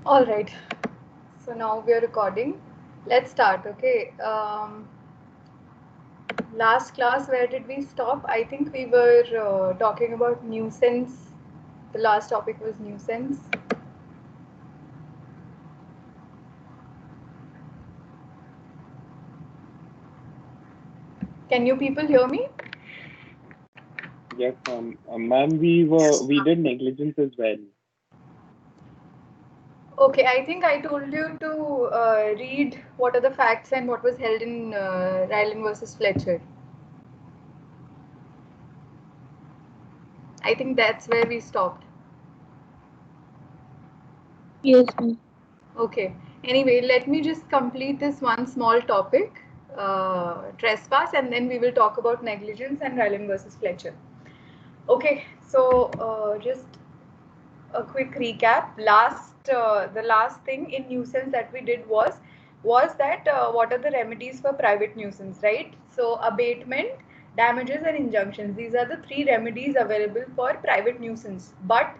All right. So now we are recording. Let's start. Okay. Last class, where did we stop? I think we were talking about nuisance. The last topic was nuisance. Can you people hear me? Yes, ma'am, we did negligence as well. Okay. I think I told you to read what are the facts and what was held in Ryland versus Fletcher. I think that's where we stopped. Yes, ma'am. Okay. Anyway, let me just complete this one small topic, trespass, and then we will talk about negligence and Ryland versus Fletcher. Okay, so just a quick recap. The last thing in nuisance that we did was that what are the remedies for private nuisance, right? So abatement, damages, and injunctions. These are the three remedies available for private nuisance. But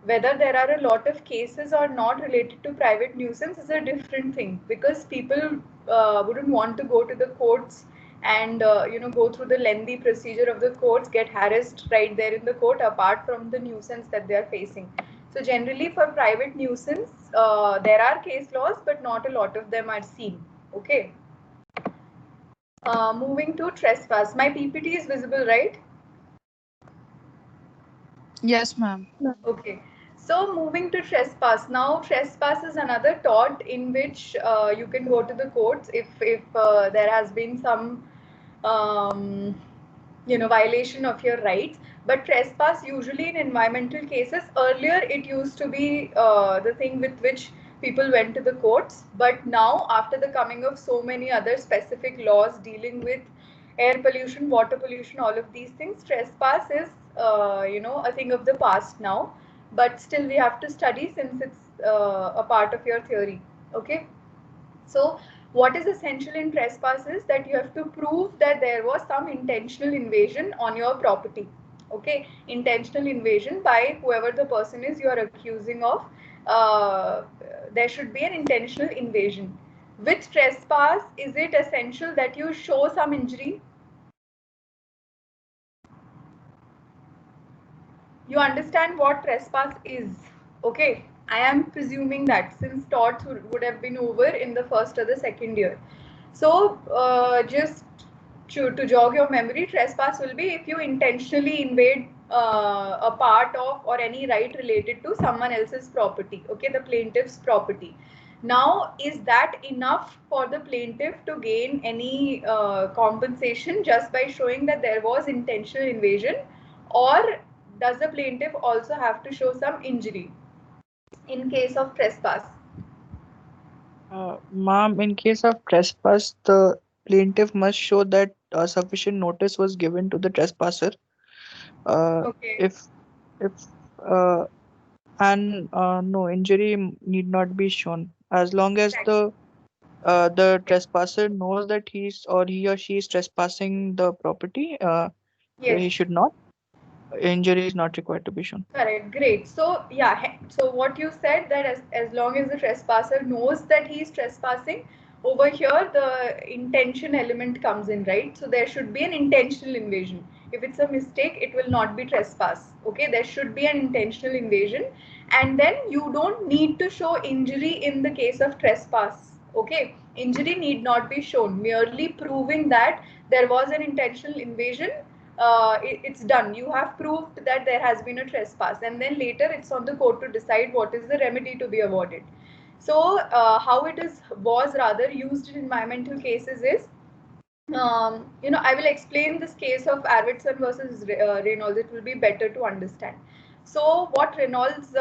whether there are a lot of cases or not related to private nuisance is a different thing, because people wouldn't want to go to the courts and go through the lengthy procedure of the courts, get harassed right there in the court, apart from the nuisance that they are facing. So generally for private nuisance, there are case laws, but not a lot of them are seen. Okay. Moving to trespass. My PPT is visible, right? Yes, ma'am. Okay. So moving to trespass. Now trespass is another tort in which you can go to the courts if there has been some um, violation of your rights. But trespass, usually in environmental cases, earlier it used to be the thing with which people went to the courts. But now, after the coming of so many other specific laws dealing with air pollution, water pollution, all of these things, trespass is a thing of the past now. But still, we have to study since it's a part of your theory. Okay. So what is essential in trespass is that you have to prove that there was some intentional invasion on your property. Okay, intentional invasion by whoever the person is you are accusing of. There should be an intentional invasion. With trespass, is it essential that you show some injury? You understand what trespass is? Okay, I am presuming that since torts would have been over in the first or the second year. So just to jog your memory, trespass will be if you intentionally invade a part of or any right related to someone else's property. Okay, the plaintiff's property. Now, is that enough for the plaintiff to gain any compensation just by showing that there was intentional invasion, or does the plaintiff also have to show some injury in case of trespass? Ma'am, in case of trespass, the plaintiff must show that sufficient notice was given to the trespasser. Okay. If if uh, and no injury need not be shown as long as Exactly. the trespasser knows that he or she is trespassing the property. Yes. He should not. Injury is not required to be shown. Correct. Great. So yeah. So what you said, that as long as the trespasser knows that he is trespassing, over here the intention element comes in, right? So there should be an intentional invasion. If it's a mistake, it will not be trespass. Okay. There should be an intentional invasion, and then you don't need to show injury in the case of trespass. Okay. Injury need not be shown. Merely proving that there was an intentional invasion, it's done. You have proved that there has been a trespass, and then later it's on the court to decide what is the remedy to be awarded. So how it is was rather used in environmental cases is, I will explain this case of Arvidsson versus Reynolds. It will be better to understand. So what Reynolds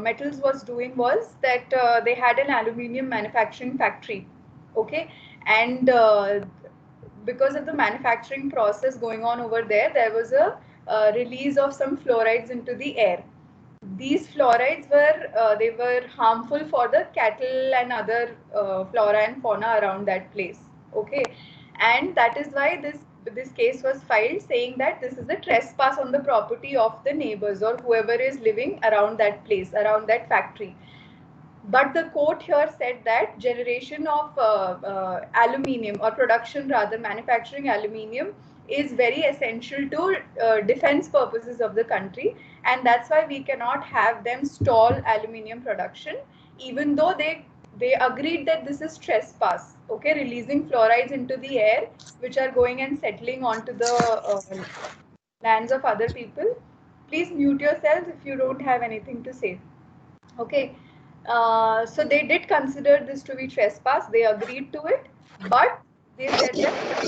Metals was doing was that they had an aluminium manufacturing factory. Okay. And because of the manufacturing process going on over there, there was a release of some fluorides into the air. These fluorides were harmful for the cattle and other flora and fauna around that place. Okay. And that is why this case was filed, saying that this is a trespass on the property of the neighbors or whoever is living around that place, around that factory. But the court here said that generation of aluminium, or production rather, manufacturing aluminium is very essential to defense purposes of the country, and that's why we cannot have them stall aluminium production, even though they agreed that this is trespass, okay, releasing fluorides into the air which are going and settling onto the lands of other people. Please mute yourselves if you don't have anything to say. Okay, so they did consider this to be trespass. They agreed to it, but they said that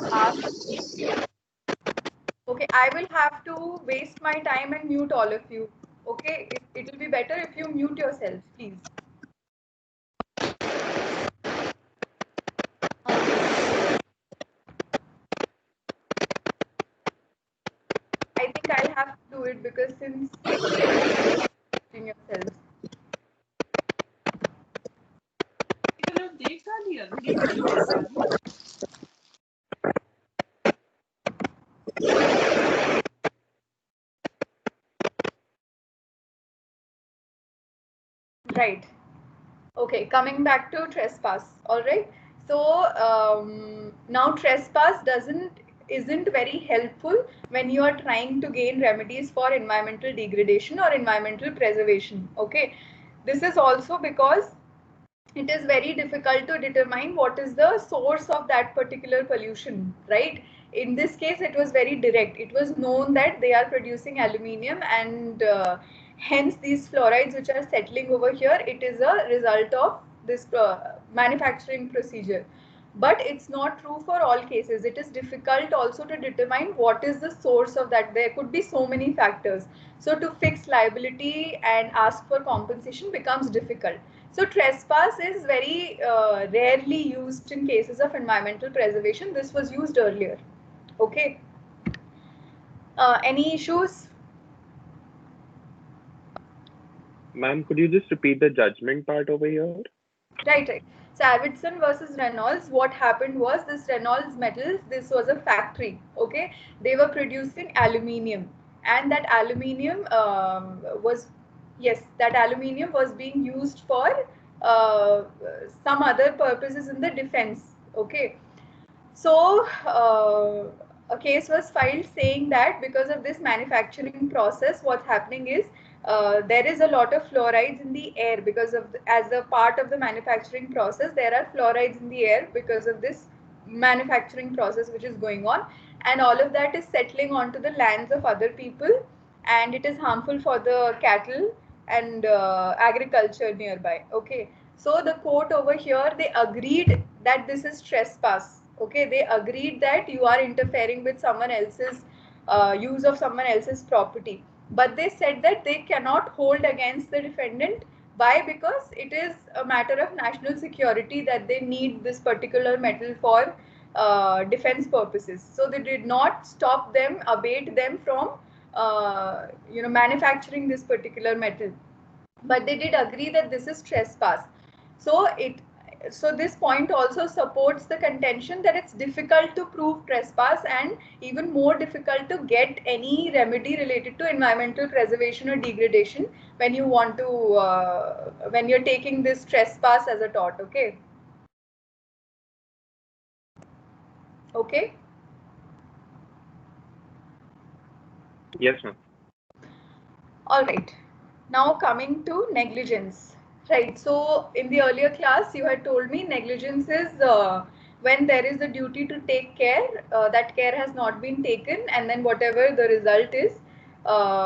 not asked. Okay, I will have to waste my time and mute all of you. Okay, it will be better if you mute yourselves, please. I think I'll have to do it because since yourselves. Right. Okay, coming back to trespass. All right. So now trespass isn't very helpful when you are trying to gain remedies for environmental degradation or environmental preservation. Okay, this is also because it is very difficult to determine what is the source of that particular pollution, right? In this case, it was very direct. It was known that they are producing aluminium, and hence these fluorides which are settling over here, it is a result of this manufacturing procedure. But it's not true for all cases. It is difficult also to determine what is the source of that. There could be so many factors. So to fix liability and ask for compensation becomes difficult. So trespass is very rarely used in cases of environmental preservation. This was used earlier. Okay. Any issues? Ma'am, could you just repeat the judgment part over here? Right. So Arvidsson versus Reynolds, what happened was this Reynolds Metals, this was a factory, okay? They were producing aluminium, and that aluminium that aluminium was being used for some other purposes in the defense, okay? So a case was filed saying that because of this manufacturing process, what's happening is there is a lot of fluorides in the air because of as a part of the manufacturing process. There are fluorides in the air because of this manufacturing process which is going on, and all of that is settling onto the lands of other people, and it is harmful for the cattle and agriculture nearby. Okay, so the court over here, they agreed that this is trespass. Okay, they agreed that you are interfering with someone else's use of someone else's property, but they said that they cannot hold against the defendant. Why? Because it is a matter of national security that they need this particular metal for defense purposes. So they did not stop them, abate them from manufacturing this particular metal, but they did agree that this is trespass. So this point also supports the contention that it's difficult to prove trespass, and even more difficult to get any remedy related to environmental preservation or degradation when you want to when you're taking this trespass as a tort. Okay. Yes, ma'am. All right. Now coming to negligence. Right. So in the earlier class, you had told me negligence is when there is a duty to take care, that care has not been taken, and then whatever the result is,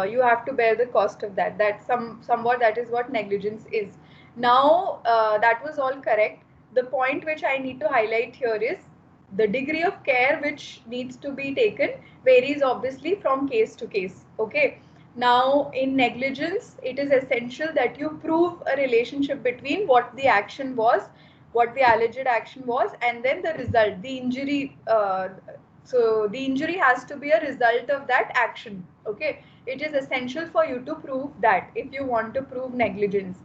you have to bear the cost of that. That somewhat that is what negligence is. Now that was all correct. The point which I need to highlight here is the degree of care which needs to be taken varies obviously from case to case. Okay. Now, in negligence, it is essential that you prove a relationship between what the action was, what the alleged action was, and then the result, the injury. So the injury has to be a result of that action. Okay, it is essential for you to prove that if you want to prove negligence.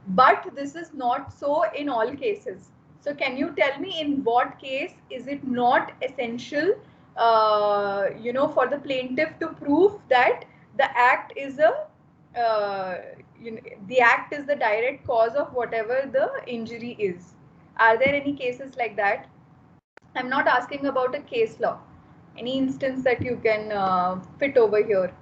But this is not so in all cases. So can you tell me in what case is it not essential, for the plaintiff to prove that the act is a the act is the direct cause of whatever the injury is. Are there any cases like that? I'm not asking about a case law. Any instance that you can fit over here?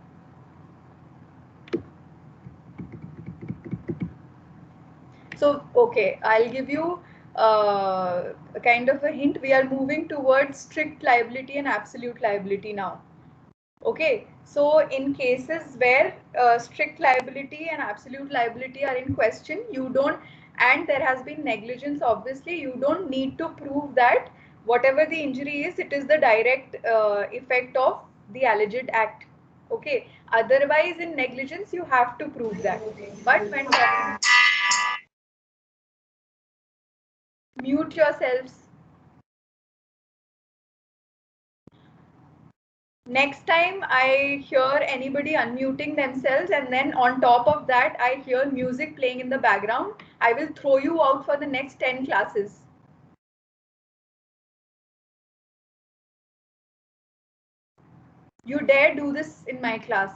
So, okay, I'll give you a kind of a hint. We are moving towards strict liability and absolute liability now. Okay, so in cases where strict liability and absolute liability are in question, you don't, and there has been negligence, obviously, you don't need to prove that whatever the injury is, it is the direct effect of the alleged act. Okay, otherwise in negligence, you have to prove that. But when talking, mute yourselves. Next time I hear anybody unmuting themselves and then on top of that I hear music playing in the background, I will throw you out for the next 10 classes. You dare do this in my class?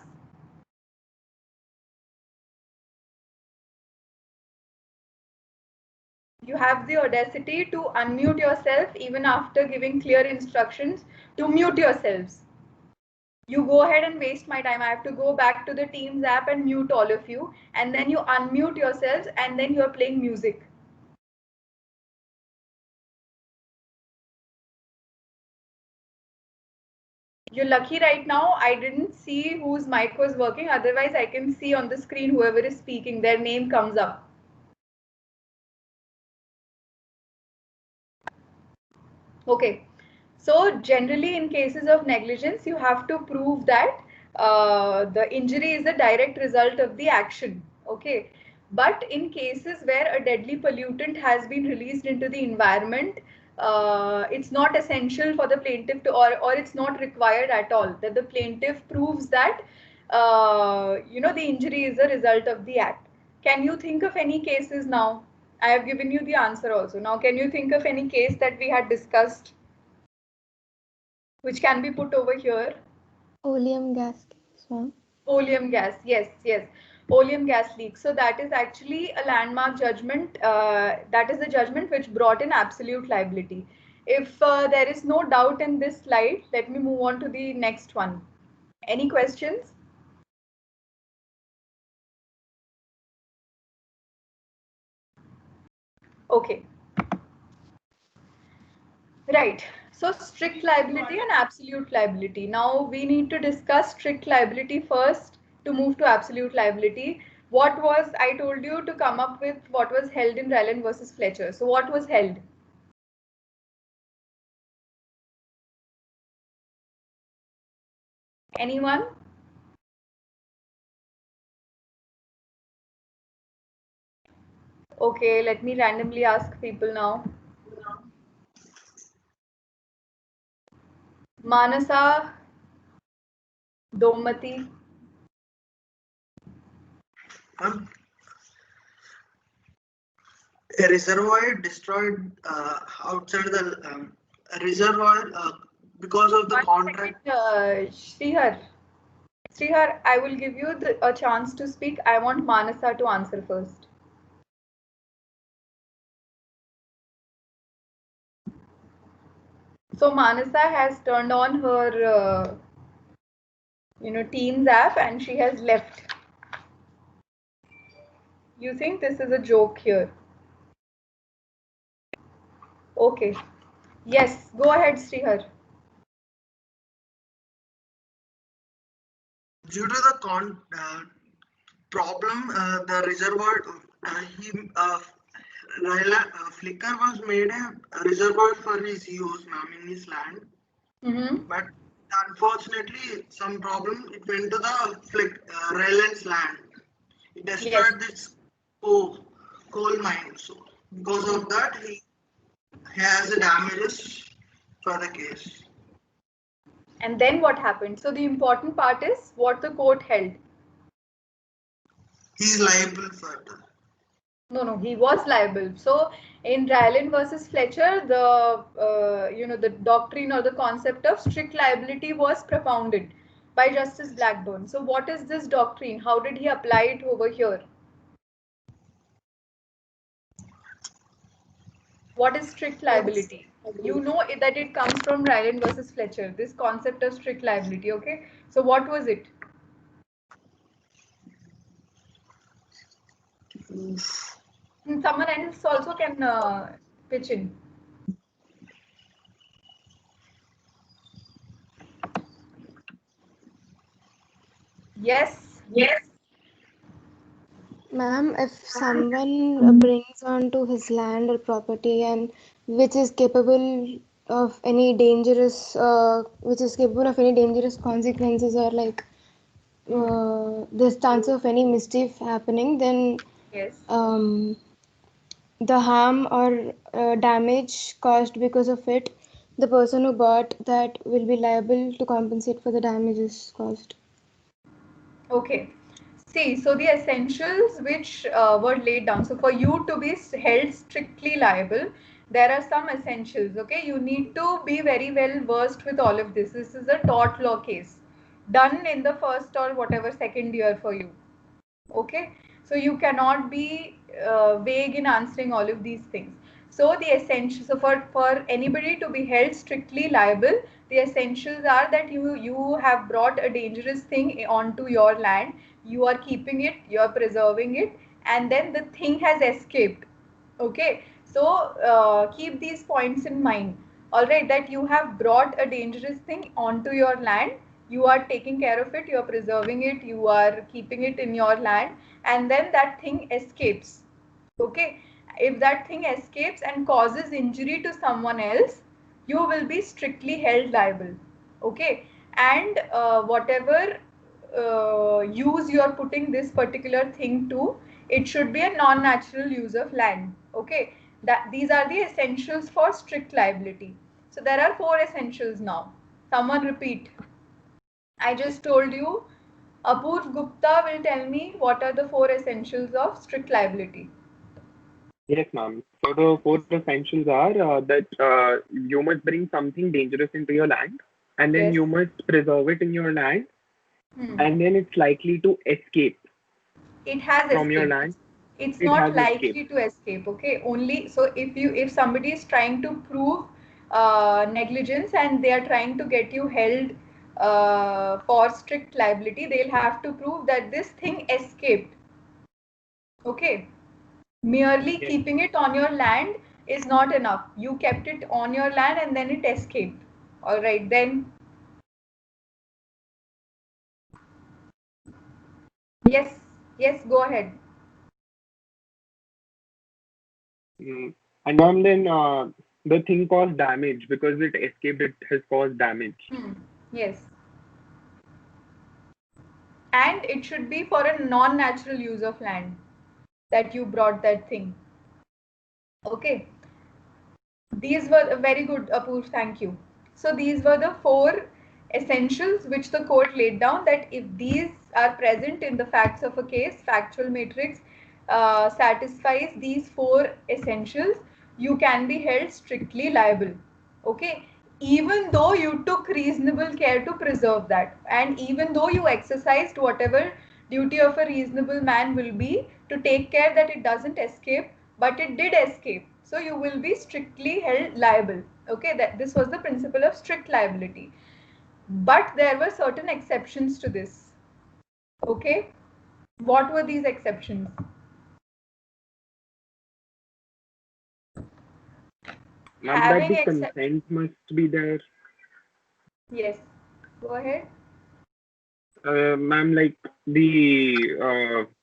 You have the audacity to unmute yourself even after giving clear instructions to mute yourselves. You go ahead and waste my time. I have to go back to the Teams app and mute all of you, and then you unmute yourselves and then you are playing music. You're lucky right now I didn't see whose mic was working. Otherwise, I can see on the screen whoever is speaking, their name comes up. Okay. So generally in cases of negligence, you have to prove that the injury is a direct result of the action. Okay. But in cases where a deadly pollutant has been released into the environment, it's not essential for the plaintiff to, or it's not required at all that the plaintiff proves that the injury is a result of the act. Can you think of any cases now? I have given you the answer also. Now, can you think of any case that we had discussed which can be put over here? Oleum gas leaks, ma'am. Oleum gas, yes, yes. Oleum gas leak. So that is actually a landmark judgment. That is the judgment which brought in absolute liability. If there is no doubt in this slide, let me move on to the next one. Any questions? Okay. Right. So strict liability and absolute liability. Now we need to discuss strict liability first to move to absolute liability. What was, I told you to come up with what was held in Ryland versus Fletcher. So what was held? Anyone? Okay, let me randomly ask people now. Manasa, Domati. A reservoir destroyed outside the reservoir because of the contract. Srihar, I will give you a chance to speak. I want Manasa to answer first. So Manasa has turned on her, Teams app and she has left. You think this is a joke here? Okay. Yes, go ahead, Srihar. Due to the problem, the reservoir, Flickr was made a reservoir for his use, ma'am, in his land. But unfortunately, some problem, it went to the Ryland's land. It destroyed this coal mine. So because of that, he has the damages for the case. And then what happened? So the important part is what the court held. He is liable for that. No, he was liable. So in Ryland versus Fletcher, the the doctrine or the concept of strict liability was propounded. by Justice Blackburn. So what is this doctrine? How did he apply it over here? What is strict liability? You know that it comes from Ryland versus Fletcher, this concept of strict liability, okay? So what was it? Someone else also can pitch in. Yes. Yes. Ma'am, if someone brings onto his land or property and which is capable of any dangerous, consequences, or like this chance of any mischief happening, then Yes. The harm or damage caused because of it, the person who bought that will be liable to compensate for the damages caused. Okay. See, so the essentials which were laid down. So for you to be held strictly liable, there are some essentials. Okay, you need to be very well versed with all of this. This is a tort law case done in the first or whatever second year for you. Okay, so you cannot be vague in answering all of these things. So the essentials, so for anybody to be held strictly liable, the essentials are that you have brought a dangerous thing onto your land, you are keeping it, you are preserving it, and then the thing has escaped. Okay, so keep these points in mind. All right, that you have brought a dangerous thing onto your land, you are taking care of it, you are preserving it, you are keeping it in your land, and then that thing escapes. Okay, if that thing escapes and causes injury to someone else, you will be strictly held liable. Okay, and whatever use you are putting this particular thing to, it should be a non-natural use of land. Okay, that these are the essentials for strict liability. So there are 4 essentials now. Someone repeat. I just told you. Apurv Gupta will tell me what are the 4 essentials of strict liability. Yes, ma'am. So the 4 essentials are that you must bring something dangerous into your land, and then Yes. you must preserve it in your land, Hmm. and then it's likely to escape It has from your escaped. land. It's It not has escaped. likely to escape. Okay, only so if somebody is trying to prove negligence and they are trying to get you held for strict liability, they'll have to prove that this thing escaped. Okay, merely Yes. keeping it on your land is not enough. You kept it on your land and then it escaped. All right, then. Yes, yes, go ahead. And then the thing caused damage because it escaped. It has caused damage. Yes. And it should be for a non-natural use of land that you brought that thing. Okay. These were very good, Apoorv. Thank you. So these were the 4 essentials which the court laid down, that if these are present in the facts of a case, factual matrix satisfies these 4 essentials, you can be held strictly liable. Okay. Even though you took reasonable care to preserve that, and even though you exercised whatever duty of a reasonable man will be to take care that it doesn't escape, but it did escape, so you will be strictly held liable. Okay, that this was the principle of strict liability, but there were certain exceptions to this. Okay, what were these exceptions? Ma'am, that Having the consent must be there. Yes, go ahead. Ma'am, like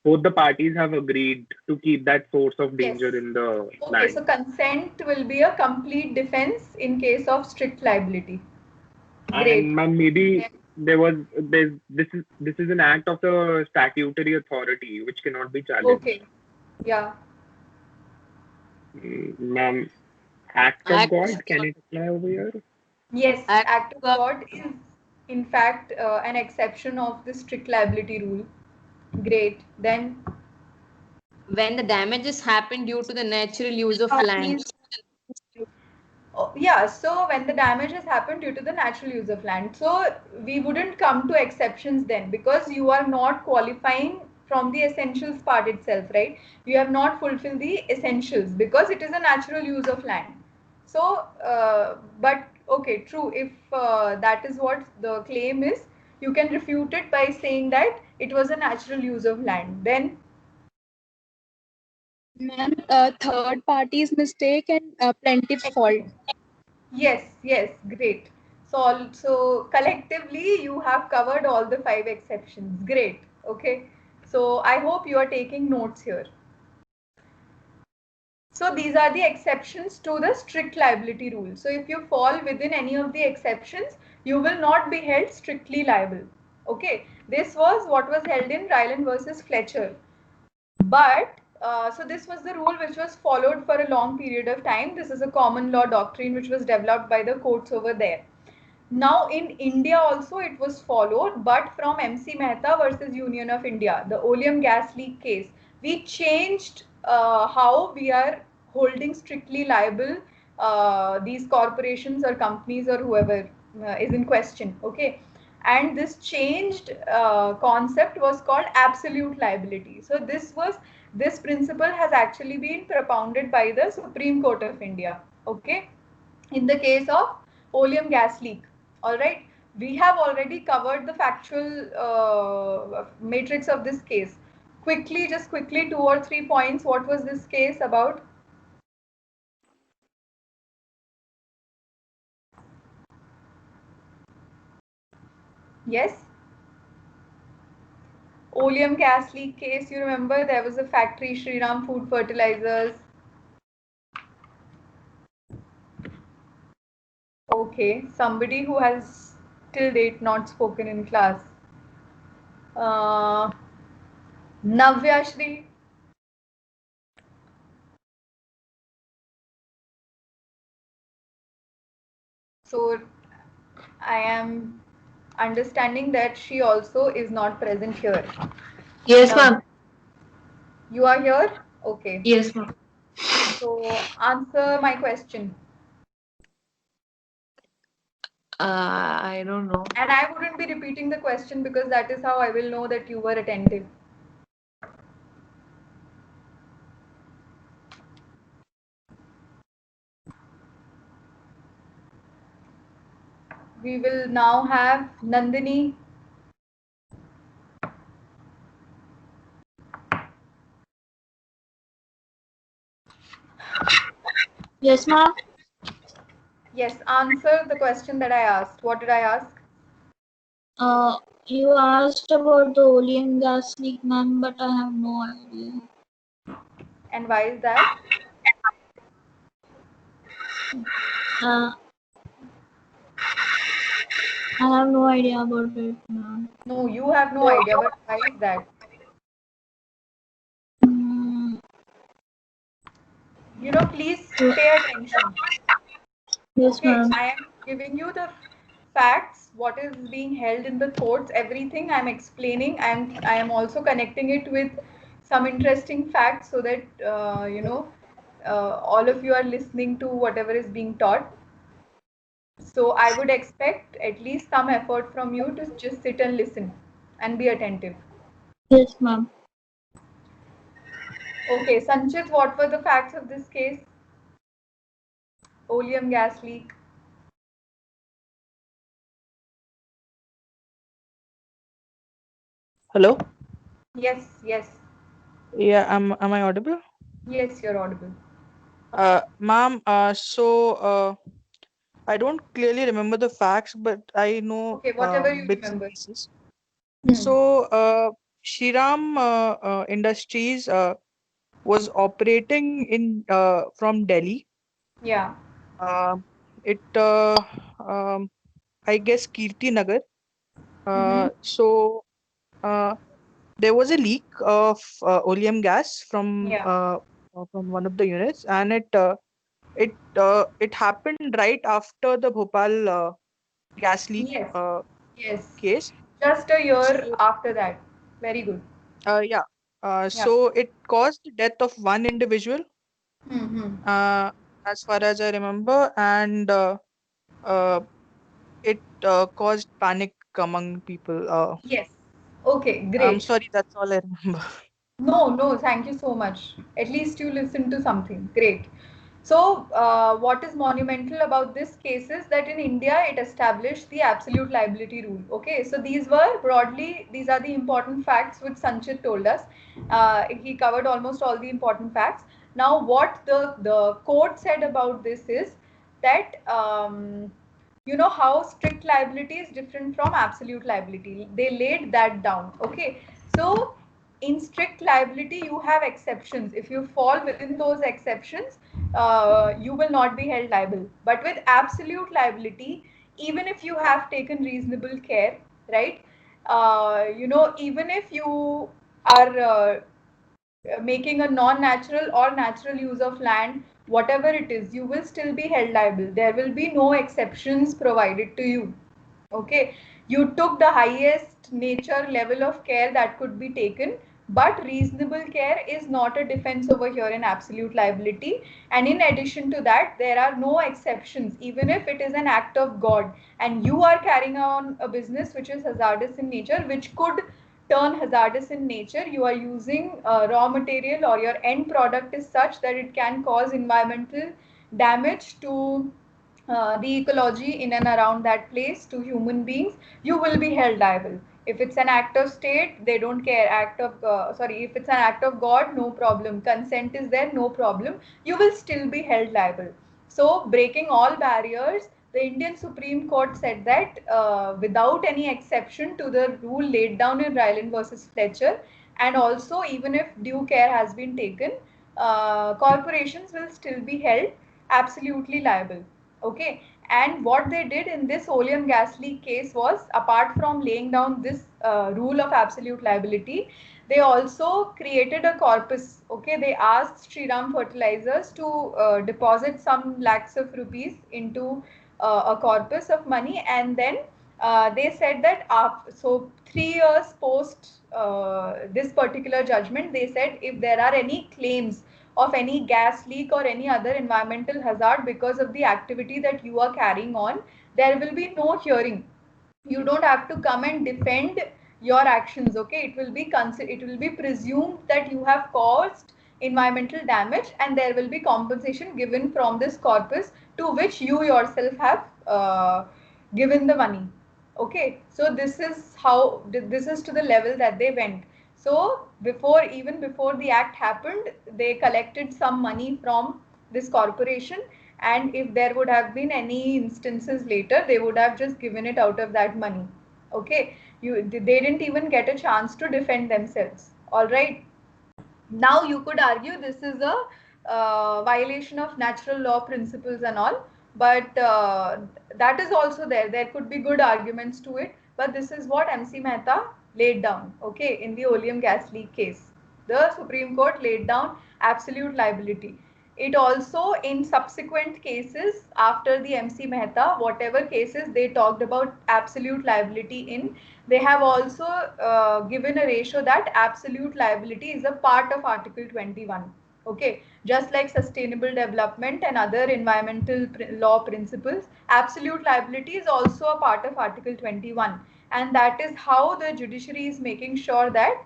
both the parties have agreed to keep that source of Yes. danger in the Okay, land. so consent will be a complete defense in case of strict liability. Great. And ma'am, maybe this is an act of the statutory authority which cannot be challenged. Okay. Yeah. Ma'am, act of God, can it apply over here? Yes, act of God is in fact an exception of the strict liability rule. Great. Then when the damages happen due to the natural use of land. Yeah, so when the damage has happened due to the natural use of land, so we wouldn't come to exceptions then, because you are not qualifying from the essentials part itself, right? You have not fulfilled the essentials because it is a natural use of land. So, but okay, true, if that is what the claim is, you can refute it by saying that it was a natural use of land. Then Ma'am, third party's mistake and plaintiff's fault. yes, yes, great. So also collectively you have covered all the 5 exceptions. Great. Okay. So I hope you are taking notes here. So these are the exceptions to the strict liability rule. So if you fall within any of the exceptions, you will not be held strictly liable. Okay. This was what was held in Ryland versus Fletcher. But so this was the rule which was followed for a long period of time. This is a common law doctrine which was developed by the courts over there. Now in India also it was followed, but from MC Mehta versus Union of India, the oleum gas leak case, we changed how we are holding strictly liable these corporations or companies or whoever is in question. Okay. And this changed concept was called absolute liability. So this principle has actually been propounded by the Supreme Court of India. Okay. In the case of oleum gas leak. All right, we have already covered the factual matrix of this case. Quickly, just quickly, 2 or 3 points. What was this case about? Yes? Oleum gas leak case, you remember there was a factory, Shriram Food Fertilizers. Okay, somebody who has till date not spoken in class. Navya Shri. So I am understanding that she also is not present here. Yes, ma'am. You are here? Okay. Yes, ma'am. So answer my question. I don't know. And I wouldn't be repeating the question because that is how I will know that you were attentive. We will now have Nandini. Yes, ma'am. Yes, answer the question that I asked. What did I ask? You asked about the oleum gas leak, ma'am, but I have no idea. And why is that? I have no idea about it, ma'am. No, you have no idea, but why is that? You know, please pay attention. Yes, Okay, ma'am. I am giving you the facts, what is being held in the courts, everything I'm explaining. I am also connecting it with some interesting facts so that all of you are listening to whatever is being taught. So I would expect at least some effort from you to just sit and listen and be attentive. Yes, ma'am. Okay, Sanchit, what were the facts of this case? Oleum gas leak. Hello? Yes, yes. Yeah, am I audible? Yes, you're audible. Ma'am, I don't clearly remember the facts, but I know Okay, whatever you bits and remember. pieces. Hmm. So, Shriram Industries was operating in from Delhi. Yeah. It I guess Kirti Nagar. So there was a leak of oleum gas Yeah. from one of the units, and it happened right after the Bhopal gas leak Yes. Yes. case. Just a year So after that. Very good. yeah. Yeah. So it caused the death of one individual, Hmm. uh, as far as I remember, and it caused panic among people. Yes. Okay, I'm great. sorry, that's all I remember. No, thank you so much. At least you listened to something. Great. So, what is monumental about this case is that in India, it established the absolute liability rule. Okay, so these are the important facts which Sanchit told us. He covered almost all the important facts. Now, what the court said about this is that you know how strict liability is different from absolute liability. They laid that down. Okay, so in strict liability you have exceptions. If you fall within those exceptions, you will not be held liable. But with absolute liability, even if you have taken reasonable care, right, you know, even if you are making a non-natural or natural use of land, whatever it is, you will still be held liable. There will be no exceptions provided to you. Okay, you took the highest nature level of care that could be taken, but reasonable care is not a defense over here in absolute liability. And in addition to that, there are no exceptions. Even if it is an act of God and you are carrying on a business which is hazardous in nature, which could turn hazardous in nature, you are using raw material or your end product is such that it can cause environmental damage to the ecology in and around that place, to human beings, you will be held liable. If it's an act of state, they don't care. If it's an act of God, no problem. Consent is there, no problem. You will still be held liable. So, breaking all barriers, the Indian Supreme Court said that without any exception to the rule laid down in Ryland versus Fletcher, and also even if due care has been taken, corporations will still be held absolutely liable. Okay, and what they did in this oleum gas leak case was, apart from laying down this rule of absolute liability, they also created a corpus. Okay, they asked Shriram Fertilizers to deposit some lakhs of rupees into a corpus of money, and then they said that so 3 years post this particular judgment, they said if there are any claims of any gas leak or any other environmental hazard because of the activity that you are carrying on, there will be no hearing. You don't have to come and defend your actions. Okay, it will be presumed that you have caused environmental damage, and there will be compensation given from this corpus to which you yourself have given the money. Okay, so this is to the level that they went. So even before the act happened, they collected some money from this corporation, and if there would have been any instances later, they would have just given it out of that money. Okay, they didn't even get a chance to defend themselves. All right, now you could argue this is a violation of natural law principles and all, but that is also there could be good arguments to it, but this is what MC Mehta laid down. Okay, in the oleum gas leak case, the Supreme Court laid down absolute liability. It also, in subsequent cases after the MC Mehta, whatever cases they talked about absolute liability in, they have also given a ratio that absolute liability is a part of Article 21. Okay, just like sustainable development and other environmental law principles, absolute liability is also a part of Article 21, and that is how the judiciary is making sure that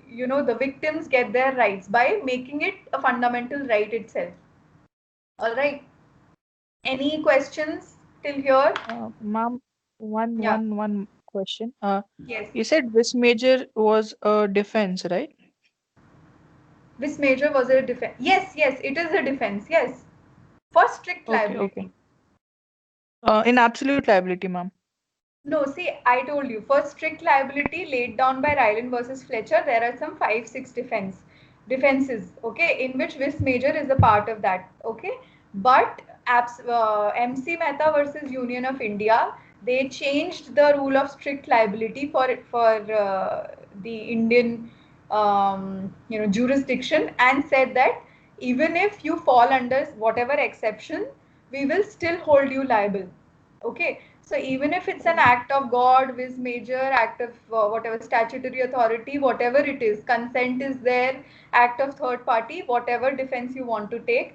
you know, the victims get their rights by making it a fundamental right itself. All right. Any questions till here? Ma'am, one Yeah. one one question. Yes. You said this major was a defense, right? This major was a defense. Yes, it is a defense. Yes, for strict Okay, okay. liability. In absolute liability, ma'am. No, see, I told you, for strict liability laid down by Ryland versus Fletcher, there are some 5-6 defenses, okay, in which vis major is a part of that, okay. But MC Mehta versus Union of India, they changed the rule of strict liability for the Indian you know, jurisdiction, and said that even if you fall under whatever exception, we will still hold you liable. Okay, so even if it's an act of God, vis major, act of whatever statutory authority, whatever it is, consent is there, act of third party, whatever defense you want to take,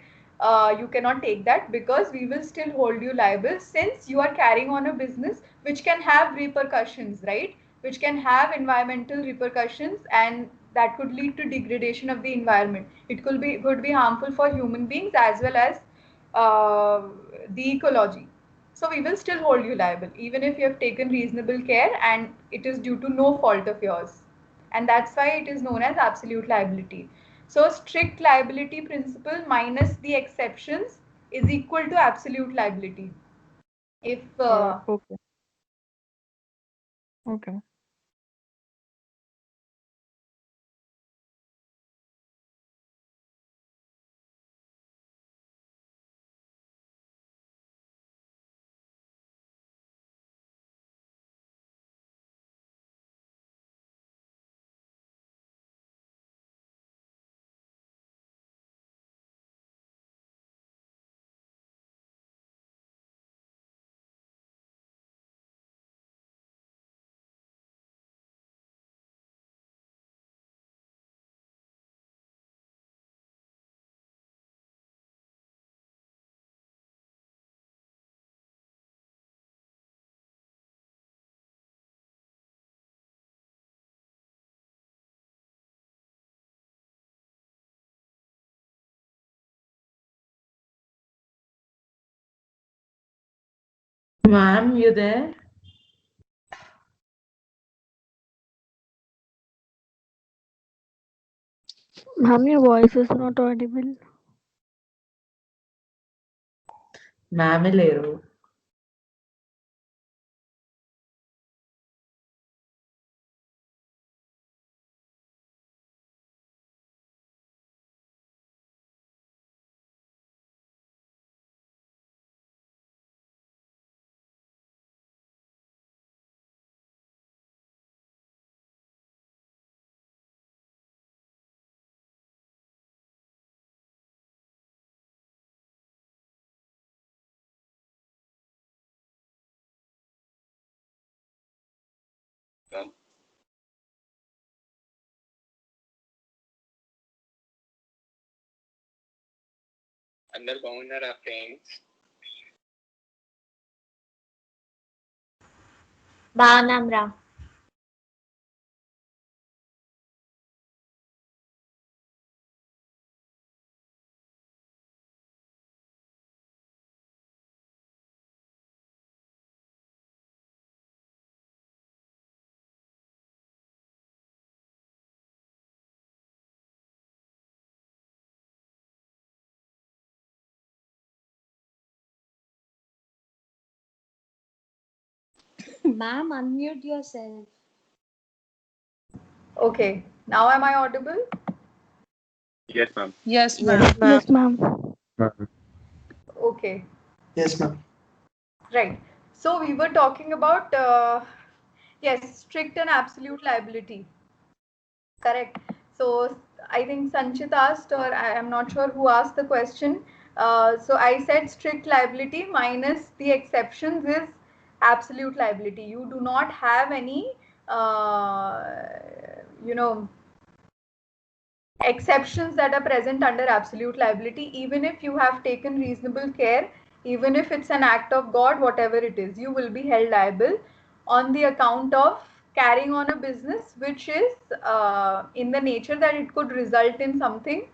you cannot take that, because we will still hold you liable, since you are carrying on a business which can have repercussions, right? Which can have environmental repercussions, and that could lead to degradation of the environment. It could be harmful for human beings as well as the ecology. So we will still hold you liable even if you have taken reasonable care and it is due to no fault of yours. And that's why it is known as absolute liability. So strict liability principle minus the exceptions is equal to absolute liability. If Okay. Okay. Ma'am, you there? Ma'am, your voice is not audible. Ma'am, లేరు. అందరు బాగున్నారా friends? బాగున్నాం రా. Ma'am, unmute yourself. okay, now am I audible? Yes, ma'am. Yes, ma'am. Yes, ma'am. Okay. Yes, ma'am. Right. So we were talking about yes, strict and absolute liability. Correct. So I think Sanchit asked, or I am not sure who asked the question. So I said strict liability minus the exceptions is absolute liability. You do not have any, exceptions that are present under absolute liability. Even if you have taken reasonable care, even if it's an act of God, whatever it is, you will be held liable on the account of carrying on a business which is in the nature that it could result in something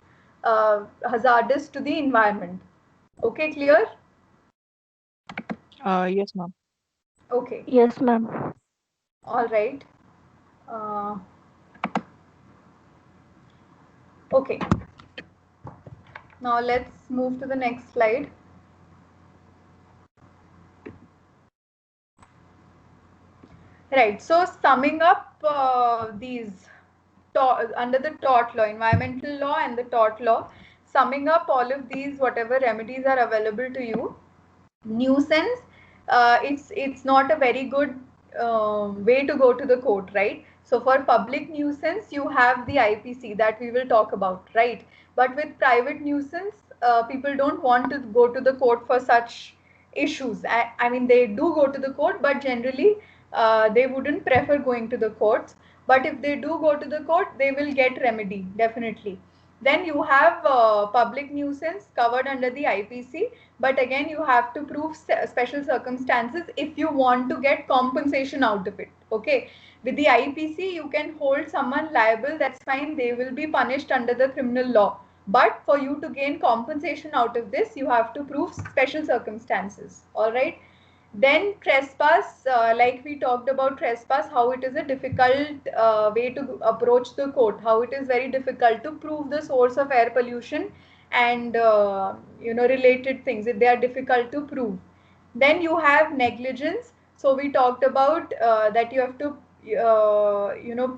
hazardous to the environment. Okay, clear? Yes, ma'am. Okay. Yes, ma'am. All right. Okay. Now let's move to the next slide. Right. So summing up these under the tort law, environmental law and the tort law, summing up all of these, whatever remedies are available to you, nuisance, it's not a very good way to go to the court, right? So for public nuisance, you have the IPC that we will talk about, right? But with private nuisance, people don't want to go to the court for such issues. I mean, they do go to the court, but generally they wouldn't prefer going to the courts. But if they do go to the court, they will get remedy, definitely. Then you have public nuisance covered under the IPC, but again you have to prove special circumstances if you want to get compensation out of it. Okay, with the IPC you can hold someone liable, that's fine, they will be punished under the criminal law. But for you to gain compensation out of this, you have to prove special circumstances. All right. Then trespass, like we talked about trespass, how it is a difficult way to approach the court, how it is very difficult to prove the source of air pollution and related things. They are difficult to prove. Then you have negligence. So we talked about that you have to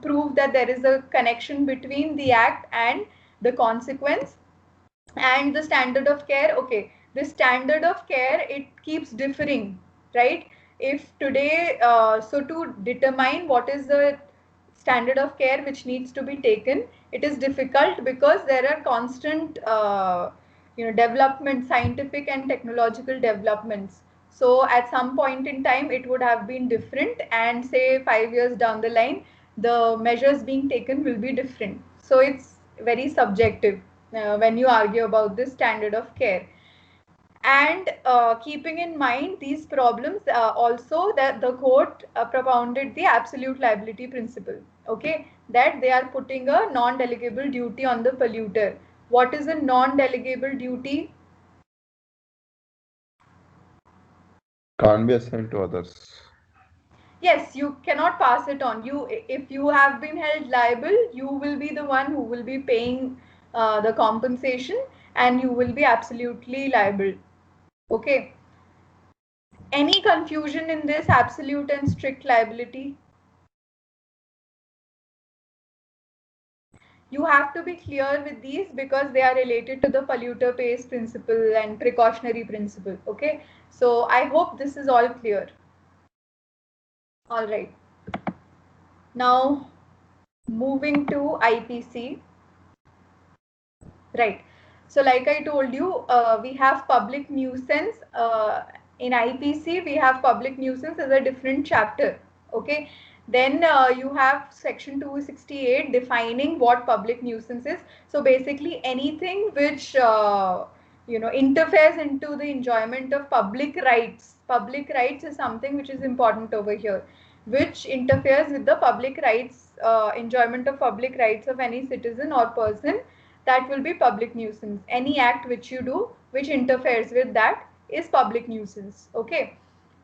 prove that there is a connection between the act and the consequence. And the standard of care, okay, the standard of care, it keeps differing, right? If today so to determine what is the standard of care which needs to be taken, it is difficult because there are constant development, scientific and technological developments. So at some point in time it would have been different, and say 5 years down the line the measures being taken will be different. So it's very subjective when you argue about this standard of care. And keeping in mind these problems, also that the court propounded the absolute liability principle, okay, that they are putting a non-delegable duty on the polluter. What is a non-delegable duty? Can't be assigned to others. Yes, you cannot pass it on. If you have been held liable, you will be the one who will be paying the compensation, and you will be absolutely liable. Okay. Any confusion in this absolute and strict liability? You have to be clear with these because they are related to the polluter pays principle and precautionary principle. Okay. So I hope this is all clear. All right. Now moving to IPC. Right. So like I told you, we have public nuisance. In IPC, we have public nuisance as a different chapter. Okay. Then you have section 268 defining what public nuisance is. So basically anything which interferes into the enjoyment of public rights. Public rights is something which is important over here, which interferes with the public rights, enjoyment of public rights of any citizen or person, that will be public nuisance. Any act which you do which interferes with that is public nuisance. Okay.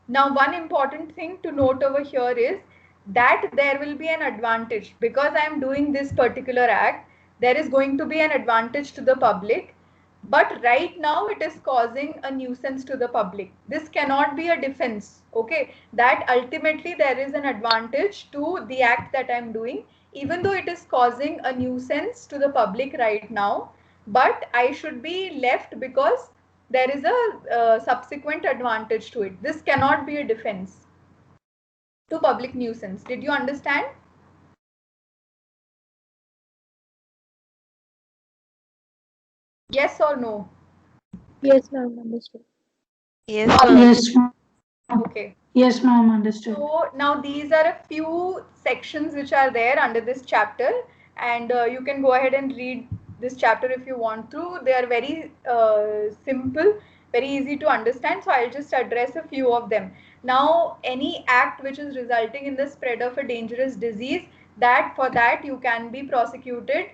Now one important thing to note over here is that there will be an advantage because I am doing this particular act. There is going to be an advantage to the public, but right now it is causing a nuisance to the public. This cannot be a defense. Okay, that ultimately there is an advantage to the act that I am doing, even though it is causing a nuisance to the public right now, but I should be left because there is a subsequent advantage to it. This cannot be a defense to public nuisance. Did you understand? Yes or no? Yes, ma'am, understood. Yes, Yes, ma'am. Okay. Yes, ma'am, understood. So now these are a few sections which are there under this chapter, and you can go ahead and read this chapter if you want to. They are very simple, very easy to understand. So I'll just address a few of them. Now, any act which is resulting in the spread of a dangerous disease, that for that you can be prosecuted,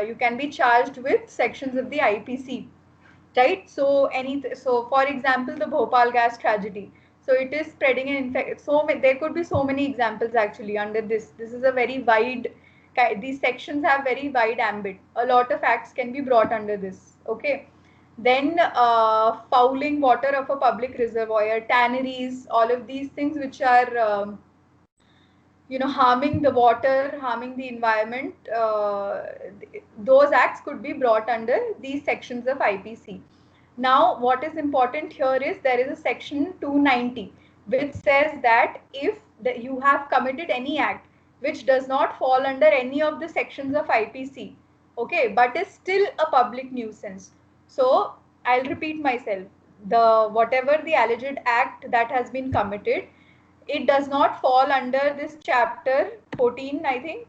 you can be charged with sections of the IPC, right? So for example, the Bhopal gas tragedy. So it is spreading an infection. So there could be so many examples actually under this. This is a very wide. These sections have very wide ambit. A lot of acts can be brought under this. Okay. Then fouling water of a public reservoir, tanneries, all of these things which are harming the water, harming the environment. Those acts could be brought under these sections of IPC. Now, what is important here is there is a section 290 which says that if you have committed any act which does not fall under any of the sections of IPC, okay, but is still a public nuisance. So I'll repeat myself. Whatever the alleged act that has been committed, it does not fall under this chapter 14, I think.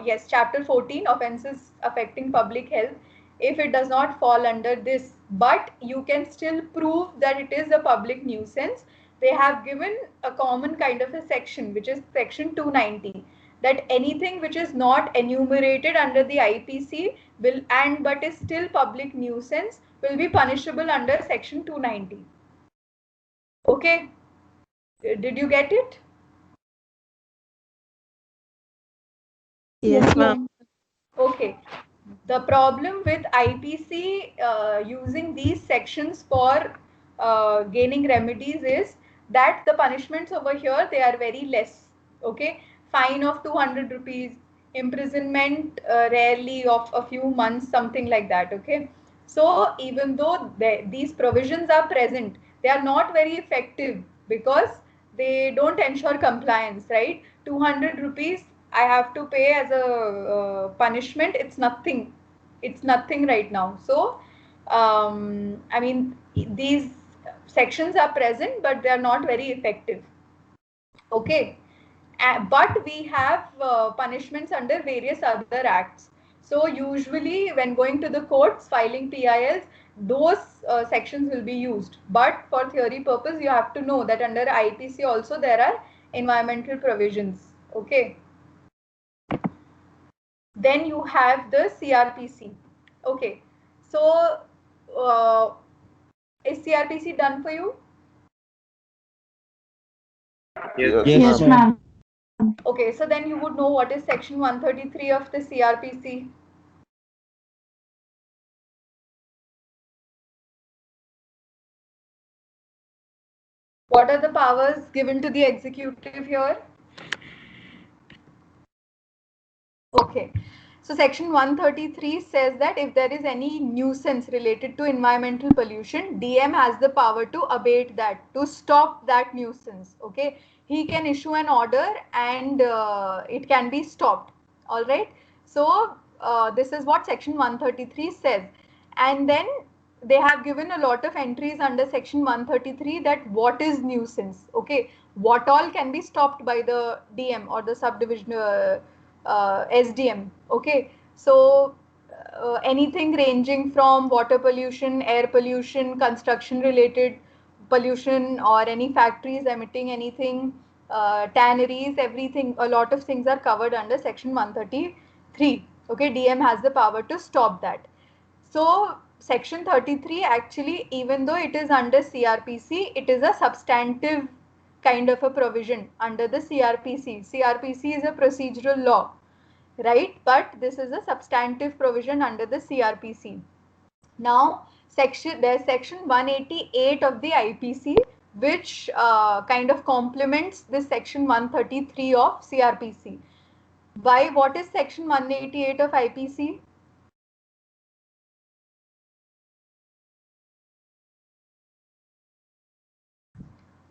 Yes, chapter 14, offences affecting public health. If it does not fall under this, but you can still prove that it is a public nuisance, they have given a common kind of a section, which is section 290, that anything which is not enumerated under the IPC will but is still public nuisance will be punishable under section 290. Okay, did you get it? Yes, ma'am. Okay. The problem with IPC using these sections for gaining remedies is that the punishments over here, they are very less. Okay. Fine of 200 rupees, imprisonment rarely of a few months, something like that. Okay. So even though these provisions are present, they are not very effective because they don't ensure compliance, right? 200 rupees I have to pay as a punishment. It's nothing right now. So I mean, these sections are present, but they are not very effective. Okay. But we have punishments under various other acts. So usually when going to the courts, filing PILs, those sections will be used. But for theory purpose, you have to know that under IPC also there are environmental provisions. Okay. Then you have the CRPC. Okay. So is CRPC done for you? Yes, ma'am. Okay, so then you would know what is section 133 of the CRPC. What are the powers given to the executive here? Okay, so section 133 says that if there is any nuisance related to environmental pollution, DM has the power to abate that, to stop that nuisance. Okay, he can issue an order and it can be stopped. All right, so this is what section 133 says. And then they have given a lot of entries under section 133 that what is nuisance. Okay, what all can be stopped by the DM or the subdivision SDM. Okay, so anything ranging from water pollution, air pollution, construction related pollution, or any factories emitting anything, tanneries, everything, a lot of things are covered under section 133. Okay, DM has the power to stop that. So section 33 actually, even though it is under CRPC, it is a substantive kind of a provision under the CRPC. CRPC is a procedural law, right? But this is a substantive provision under the CRPC. Now, there's section 188 of the IPC, which kind of complements this section 133 of CRPC. Why? What is section 188 of IPC?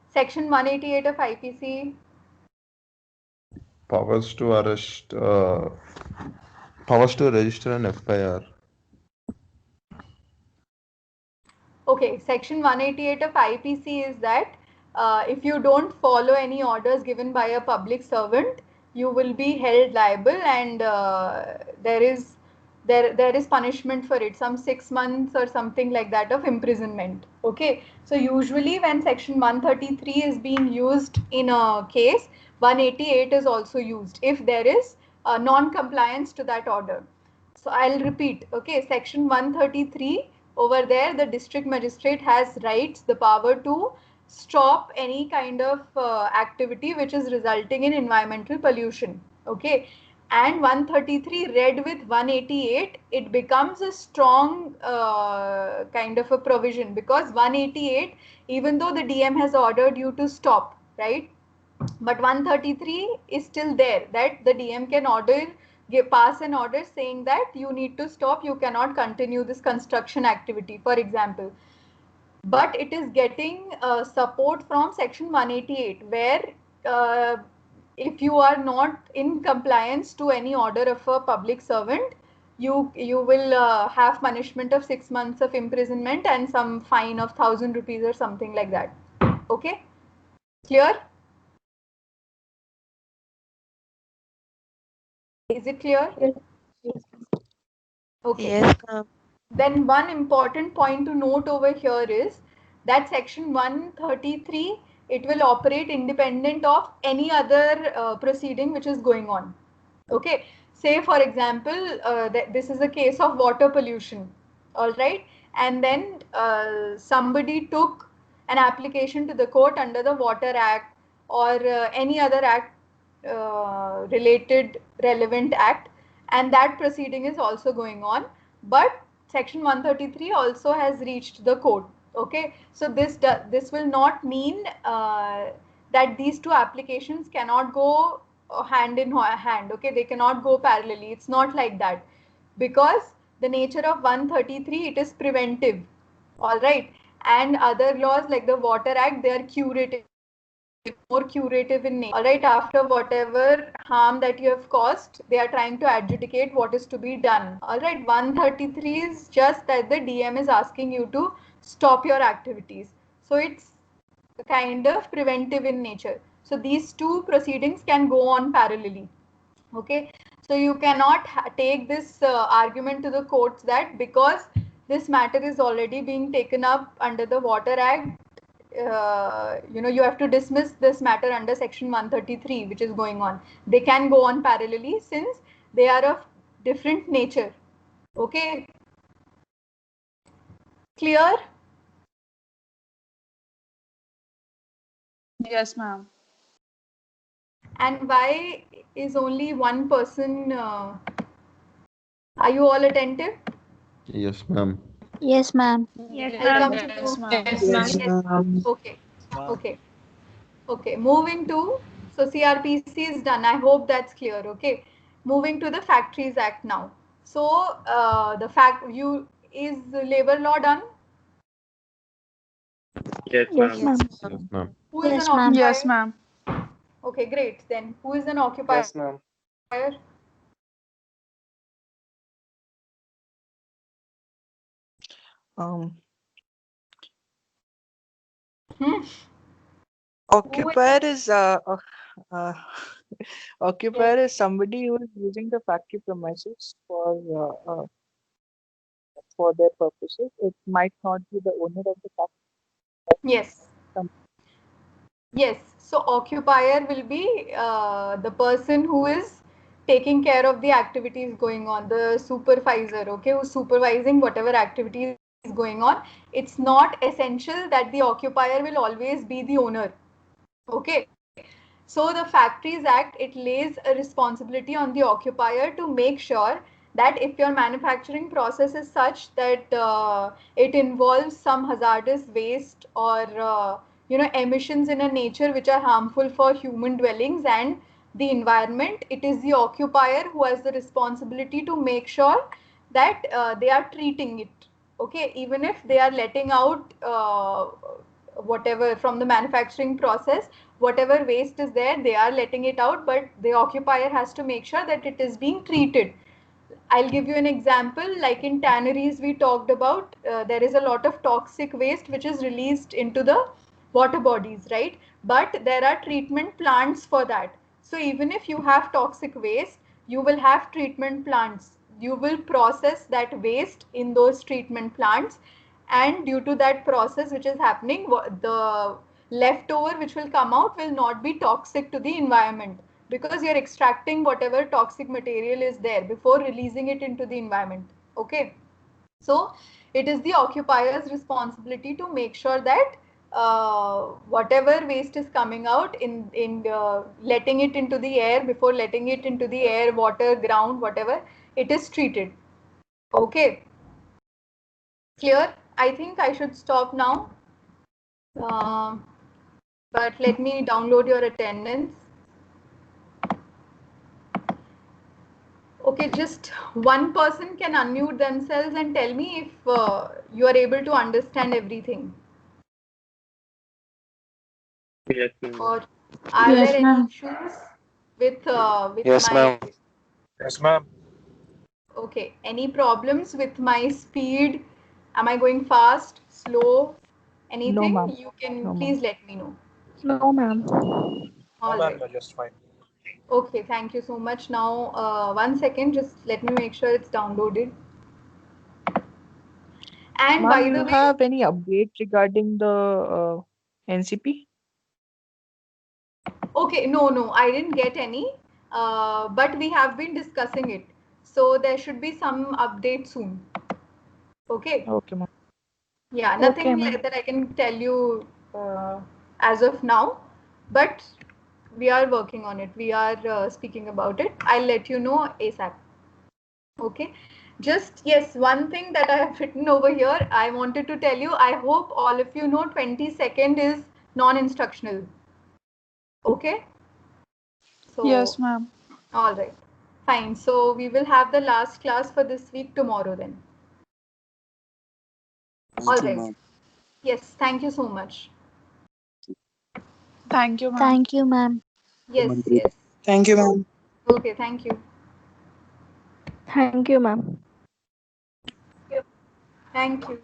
Section 188 of IPC. Powers to arrest, powers to register an FIR. Okay, section 188 of IPC is that if you don't follow any orders given by a public servant, you will be held liable, and there is punishment for it, some 6 months or something like that of imprisonment. Okay, so usually when section 133 is being used in a case, 188 is also used if there is non-compliance to that order. So I'll repeat. Okay, section 133, over there the district magistrate has rights, the power to stop any kind of activity which is resulting in environmental pollution. Okay, and 133 read with 188, it becomes a strong kind of a provision, because 188, even though the DM has ordered you to stop, right, but 133 is still there, that the DM can pass an order saying that you need to stop, you cannot continue this construction activity, for example. But it is getting support from section 188, where if you are not in compliance to any order of a public servant, you will have punishment of 6 months of imprisonment and some fine of 1,000 rupees or something like that. Okay, clear? Is it clear? Yes. Okay. Yes, ma'am. Then one important point to note over here is that section 133, it will operate independent of any other proceeding which is going on. Okay. Say for example, this is a case of water pollution. All right. And then somebody took an application to the court under the Water Act or any other act related relevant act, and that proceeding is also going on, but section 133 also has reached the court. Okay, so this will not mean that these two applications cannot go hand in hand. Okay, they cannot go parallelly. It's not like that, because the nature of 133, it is preventive. All right, and other laws like the Water Act, they are curative, more curative in nature. All right, after whatever harm that you have caused, they are trying to adjudicate what is to be done. All right, 133 is just that the DM is asking you to stop your activities. So it's kind of preventive in nature. So these two proceedings can go on parallelly. Okay, so you cannot take this argument to the courts that because this matter is already being taken up under the Water Act, you have to dismiss this matter under section 133 which is going on. They can go on parallelly since they are of different nature. Okay, clear? Yes, ma'am. And why is only one person are you all attentive? Yes, ma'am. Yes, ma'am. Yes, I'll come ma'am. to Yes, you. ma'am. Yes, ma'am. Okay. Okay, moving to, so CRPC is done. I hope that's clear. Okay, moving to the Factories Act now. So is the labor law done? Yes, Yes, ma'am. ma'am. Yes, ma'am. Who is Yes, an ma'am. Yes, occupier? ma'am. Okay, great. Then who is an occupier? Yes, ma'am. Um, Hmm? occupier is uh, occupier is somebody who is using the factory premises for their purposes. It might not be the owner of the factory. Yes. Yes. So occupier will be the person who is taking care of the activities going on, the supervisor, okay, who's supervising whatever activity is going on. It's not essential that the occupier will always be the owner. Okay. So the Factories Act, it lays a responsibility on the occupier to make sure that if your manufacturing process is such that it involves some hazardous waste or emissions in a nature which are harmful for human dwellings and the environment, it is the occupier who has the responsibility to make sure that they are treating it. Okay, even if they are letting out whatever from the manufacturing process, whatever waste is there, they are letting it out, but the occupier has to make sure that it is being treated. I'll give you an example. Like in tanneries, we talked about there is a lot of toxic waste which is released into the water bodies, right? But there are treatment plants for that. So even if you have toxic waste, you will have treatment plants. You will process that waste in those treatment plants, and due to that process which is happening, the leftover which will come out will not be toxic to the environment, because you're extracting whatever toxic material is there before releasing it into the environment. Okay, so it is the occupier's responsibility to make sure that whatever waste is coming out in letting it into the air, before letting it into the air, water, ground, whatever, it is treated. Okay, clear? I think I should stop now. But let me download your attendance. Okay, just one person can unmute themselves and tell me if you are able to understand everything. Yes, ma'am. Or are Yes, there any ma'am. issues with Yes, my? ma'am. Yes, ma'am. Okay, any problems with my speed? Am I going fast, slow? No, Anything? ma'am. You can No, ma'am. please let me know. No, ma'am. No, All ma'am. right. You're just fine. Okay, thank you so much. Now, 1 second, just let me make sure it's downloaded. And Ma'am, by you the way, have any update regarding the NCP? okay, no, I didn't get any, but we have been discussing it. So there should be some update soon. Okay. Okay, ma'am. Yeah, Okay, nothing ma'am. like that I can tell you as of now, but we are working on it. We are speaking about it. I'll let you know ASAP. Okay. Just, yes, one thing that I have written over here, I wanted to tell you, I hope all of you know 22nd is non-instructional. Okay. So, Yes, ma'am. all right. Fine. So we will have the last class for this week tomorrow then. All right. Yes. Thank you so much. Thank you, ma'am. Thank you, ma'am. Yes. Thank you, ma'am. Okay. Thank you. Thank you, ma'am. Thank you.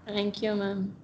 Thank you, ma'am.